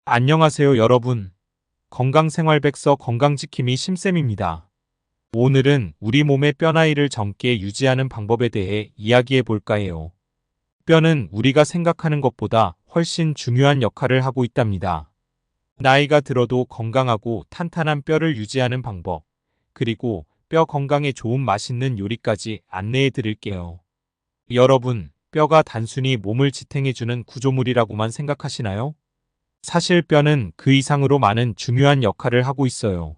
안녕하세요 여러분. 건강생활백서 건강지킴이 심쌤입니다. 오늘은 우리 몸의 뼈 나이를 젊게 유지하는 방법에 대해 이야기해 볼까 해요. 뼈는 우리가 생각하는 것보다 훨씬 중요한 역할을 하고 있답니다. 나이가 들어도 건강하고 탄탄한 뼈를 유지하는 방법, 그리고 뼈 건강에 좋은 맛있는 요리까지 안내해 드릴게요. 여러분, 뼈가 단순히 몸을 지탱해주는 구조물이라고만 생각하시나요? 사실 뼈는 그 이상으로 많은 중요한 역할을 하고 있어요.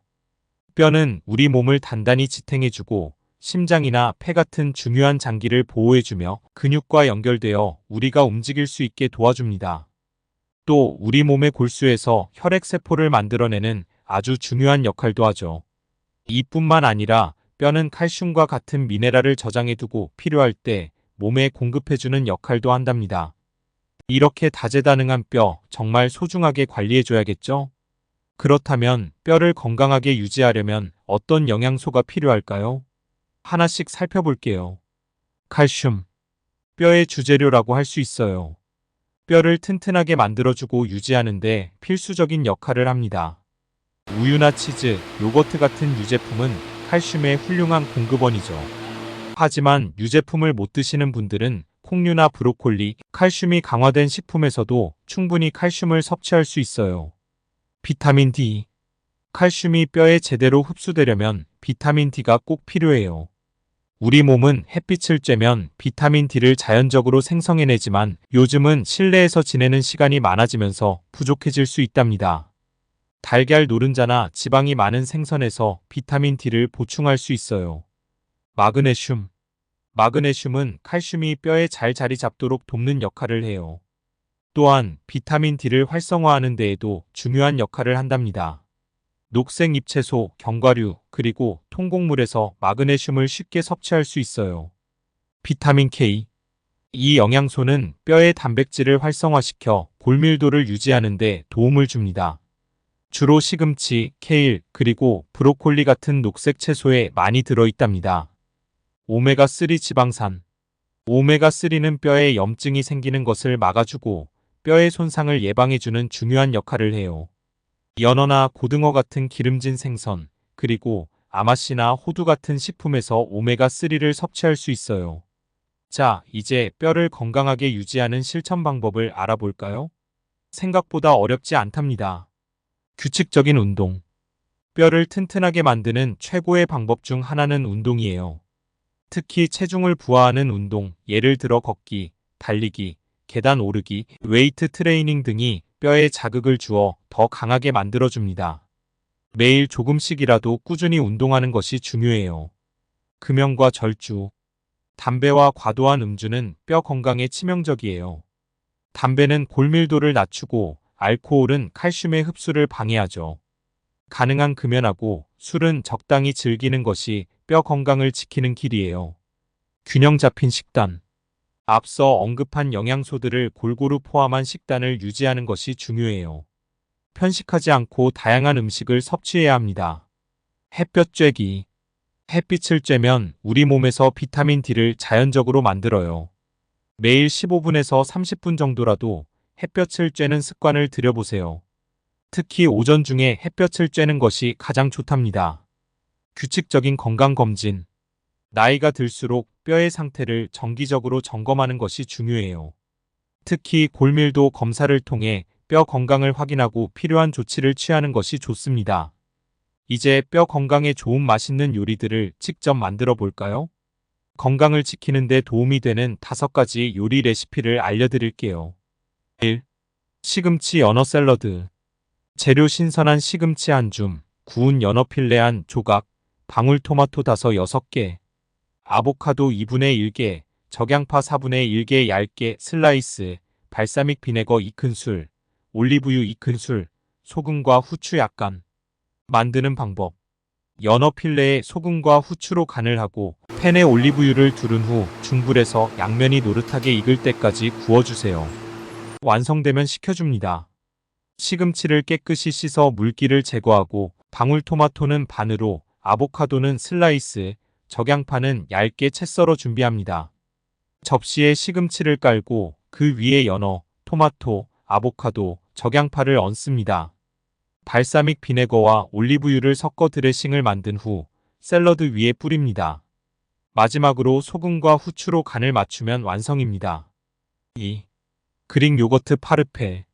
뼈는 우리 몸을 단단히 지탱해주고 심장이나 폐 같은 중요한 장기를 보호해주며 근육과 연결되어 우리가 움직일 수 있게 도와줍니다. 또 우리 몸의 골수에서 혈액세포를 만들어내는 아주 중요한 역할도 하죠. 이뿐만 아니라 뼈는 칼슘과 같은 미네랄을 저장해두고 필요할 때 몸에 공급해주는 역할도 한답니다. 이렇게 다재다능한 뼈 정말 소중하게 관리해줘야겠죠? 그렇다면 뼈를 건강하게 유지하려면 어떤 영양소가 필요할까요? 하나씩 살펴볼게요. 칼슘. 뼈의 주재료라고 할 수 있어요. 뼈를 튼튼하게 만들어주고 유지하는데 필수적인 역할을 합니다. 우유나 치즈, 요거트 같은 유제품은 칼슘의 훌륭한 공급원이죠. 하지만 유제품을 못 드시는 분들은 콩류나 브로콜리, 칼슘이 강화된 식품에서도 충분히 칼슘을 섭취할 수 있어요. 비타민 D. 칼슘이 뼈에 제대로 흡수되려면 비타민 D가 꼭 필요해요. 우리 몸은 햇빛을 쬐면 비타민 D를 자연적으로 생성해내지만 요즘은 실내에서 지내는 시간이 많아지면서 부족해질 수 있답니다. 달걀 노른자나 지방이 많은 생선에서 비타민 D를 보충할 수 있어요. 마그네슘. 마그네슘은 칼슘이 뼈에 잘 자리 잡도록 돕는 역할을 해요. 또한 비타민 D를 활성화하는 데에도 중요한 역할을 한답니다. 녹색 잎채소, 견과류, 그리고 통곡물에서 마그네슘을 쉽게 섭취할 수 있어요. 비타민 K. 이 영양소는 뼈의 단백질을 활성화시켜 골밀도를 유지하는 데 도움을 줍니다. 주로 시금치, 케일, 그리고 브로콜리 같은 녹색 채소에 많이 들어있답니다. 오메가3 지방산. 오메가3는 뼈에 염증이 생기는 것을 막아주고 뼈의 손상을 예방해주는 중요한 역할을 해요. 연어나 고등어 같은 기름진 생선, 그리고 아마씨나 호두 같은 식품에서 오메가3를 섭취할 수 있어요. 자, 이제 뼈를 건강하게 유지하는 실천 방법을 알아볼까요? 생각보다 어렵지 않답니다. 규칙적인 운동. 뼈를 튼튼하게 만드는 최고의 방법 중 하나는 운동이에요. 특히 체중을 부하하는 운동, 예를 들어 걷기, 달리기, 계단 오르기, 웨이트 트레이닝 등이 뼈에 자극을 주어 더 강하게 만들어줍니다. 매일 조금씩이라도 꾸준히 운동하는 것이 중요해요. 금연과 절주. 담배와 과도한 음주는 뼈 건강에 치명적이에요. 담배는 골밀도를 낮추고 알코올은 칼슘의 흡수를 방해하죠. 가능한 금연하고 술은 적당히 즐기는 것이 뼈 건강을 지키는 길이에요. 균형 잡힌 식단. 앞서 언급한 영양소들을 골고루 포함한 식단을 유지하는 것이 중요해요. 편식하지 않고 다양한 음식을 섭취해야 합니다. 햇볕 쬐기. 햇빛을 쬐면 우리 몸에서 비타민 D를 자연적으로 만들어요. 매일 15분에서 30분 정도라도 햇볕을 쬐는 습관을 들여보세요. 특히 오전 중에 햇볕을 쬐는 것이 가장 좋답니다. 규칙적인 건강검진. 나이가 들수록 뼈의 상태를 정기적으로 점검하는 것이 중요해요. 특히 골밀도 검사를 통해 뼈 건강을 확인하고 필요한 조치를 취하는 것이 좋습니다. 이제 뼈 건강에 좋은 맛있는 요리들을 직접 만들어 볼까요? 건강을 지키는 데 도움이 되는 5가지 요리 레시피를 알려드릴게요. 1. 시금치 연어 샐러드. 재료 신선한 시금치 한 줌, 구운 연어 필레 한 조각, 방울토마토 5, 6개, 아보카도 2분의 1개, 적양파 4분의 1개 얇게 슬라이스, 발사믹 비네거 2큰술, 올리브유 2큰술, 소금과 후추 약간. 만드는 방법. 연어 필레에 소금과 후추로 간을 하고 팬에 올리브유를 두른 후 중불에서 양면이 노릇하게 익을 때까지 구워주세요. 완성되면 식혀줍니다. 시금치를 깨끗이 씻어 물기를 제거하고 방울토마토는 반으로, 아보카도는 슬라이스, 적양파는 얇게 채 썰어 준비합니다. 접시에 시금치를 깔고 그 위에 연어, 토마토, 아보카도, 적양파를 얹습니다. 발사믹 비네거와 올리브유를 섞어 드레싱을 만든 후 샐러드 위에 뿌립니다. 마지막으로 소금과 후추로 간을 맞추면 완성입니다. 2. 그릭 요거트 파르페.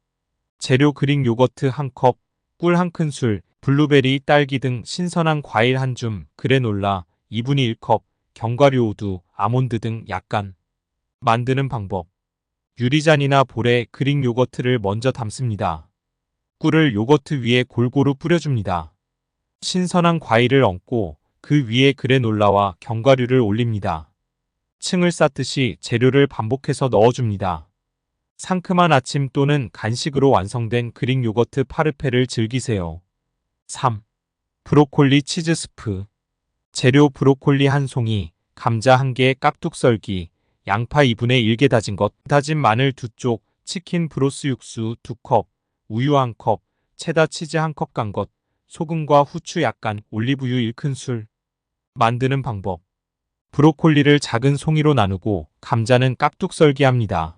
재료 그릭 요거트 1컵, 꿀 1큰술, 블루베리, 딸기 등 신선한 과일 1줌, 그래놀라 2분의 1컵, 견과류 우두, 아몬드 등 약간. 만드는 방법. 유리잔이나 볼에 그릭 요거트를 먼저 담습니다. 꿀을 요거트 위에 골고루 뿌려줍니다. 신선한 과일을 얹고 그 위에 그래놀라와 견과류를 올립니다. 층을 쌓듯이 재료를 반복해서 넣어줍니다. 상큼한 아침 또는 간식으로 완성된 그릭 요거트 파르페를 즐기세요. 3. 브로콜리 치즈 스프. 재료 브로콜리 1송이, 감자 1개, 깍둑 썰기, 양파 2분의 1개 다진 것, 다진 마늘 2쪽, 치킨 브로스 육수 2컵, 우유 1컵, 체다 치즈 1컵 간 것, 소금과 후추 약간, 올리브유 1큰술. 만드는 방법. 브로콜리를 작은 송이로 나누고 감자는 깍둑 썰기합니다.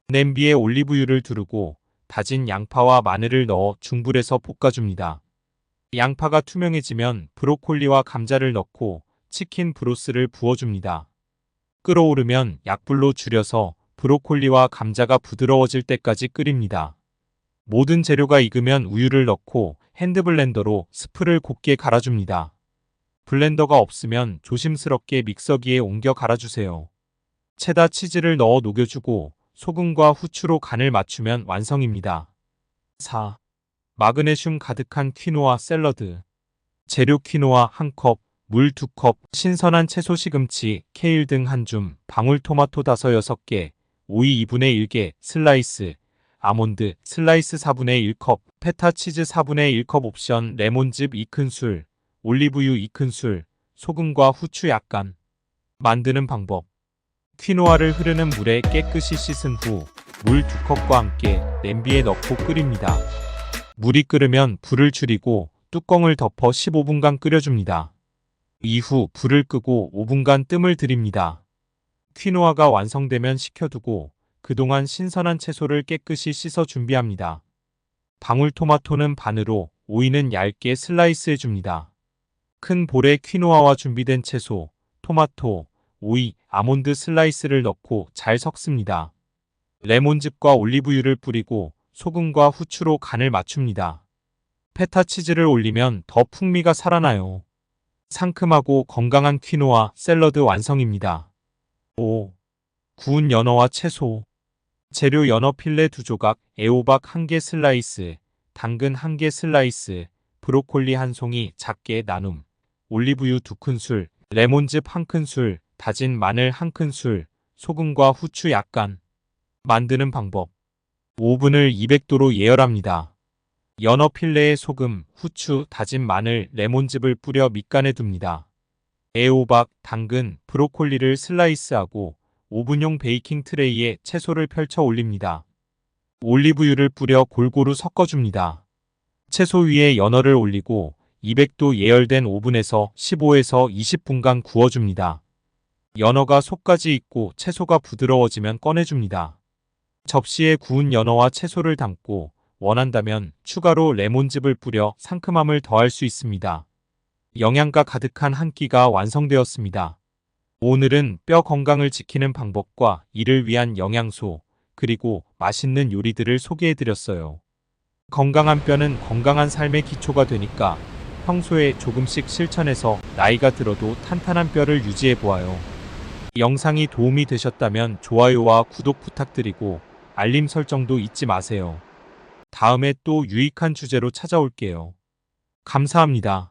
냄비에 올리브유를 두르고 다진 양파와 마늘을 넣어 중불에서 볶아줍니다. 양파가 투명해지면 브로콜리와 감자를 넣고 치킨 브로스를 부어줍니다. 끓어오르면 약불로 줄여서 브로콜리와 감자가 부드러워질 때까지 끓입니다. 모든 재료가 익으면 우유를 넣고 핸드블렌더로 스프를 곱게 갈아줍니다. 블렌더가 없으면 조심스럽게 믹서기에 옮겨 갈아주세요. 체다 치즈를 넣어 녹여주고 소금과 후추로 간을 맞추면 완성입니다. 4. 마그네슘 가득한 퀴노아 샐러드. 재료 퀴노아 1컵, 물 2컵, 신선한 채소 시금치, 케일 등 1줌, 방울토마토 5-6개, 오이 2분의 1개, 슬라이스, 아몬드, 슬라이스 4분의 1컵, 페타 치즈 4분의 1컵 옵션, 레몬즙 2큰술, 올리브유 2큰술, 소금과 후추 약간. 만드는 방법. 퀴노아를 흐르는 물에 깨끗이 씻은 후 물 2컵과 함께 냄비에 넣고 끓입니다. 물이 끓으면 불을 줄이고 뚜껑을 덮어 15분간 끓여줍니다. 이후 불을 끄고 5분간 뜸을 들입니다. 퀴노아가 완성되면 식혀두고 그동안 신선한 채소를 깨끗이 씻어 준비합니다. 방울토마토는 반으로, 오이는 얇게 슬라이스해줍니다. 큰 볼에 퀴노아와 준비된 채소, 토마토, 오이, 아몬드 슬라이스를 넣고 잘 섞습니다. 레몬즙과 올리브유를 뿌리고 소금과 후추로 간을 맞춥니다. 페타 치즈를 올리면 더 풍미가 살아나요. 상큼하고 건강한 퀴노아 샐러드 완성입니다. 5. 구운 연어와 채소. 재료 연어 필레 2조각, 애호박 1개 슬라이스, 당근 1개 슬라이스, 브로콜리 1송이 작게 나눔, 올리브유 2큰술, 레몬즙 1큰술, 다진 마늘 1큰술, 소금과 후추 약간. 만드는 방법. 오븐을 200도로 예열합니다. 연어 필레에 소금, 후추, 다진 마늘, 레몬즙을 뿌려 밑간에 둡니다. 애호박, 당근, 브로콜리를 슬라이스하고 오븐용 베이킹 트레이에 채소를 펼쳐 올립니다. 올리브유를 뿌려 골고루 섞어줍니다. 채소 위에 연어를 올리고 200도 예열된 오븐에서 15에서 20분간 구워줍니다. 연어가 속까지 익고 채소가 부드러워지면 꺼내줍니다. 접시에 구운 연어와 채소를 담고 원한다면 추가로 레몬즙을 뿌려 상큼함을 더할 수 있습니다. 영양가 가득한 한 끼가 완성되었습니다. 오늘은 뼈 건강을 지키는 방법과 이를 위한 영양소, 그리고 맛있는 요리들을 소개해드렸어요. 건강한 뼈는 건강한 삶의 기초가 되니까 평소에 조금씩 실천해서 나이가 들어도 탄탄한 뼈를 유지해보아요. 영상이 도움이 되셨다면 좋아요와 구독 부탁드리고 알림 설정도 잊지 마세요. 다음에 또 유익한 주제로 찾아올게요. 감사합니다.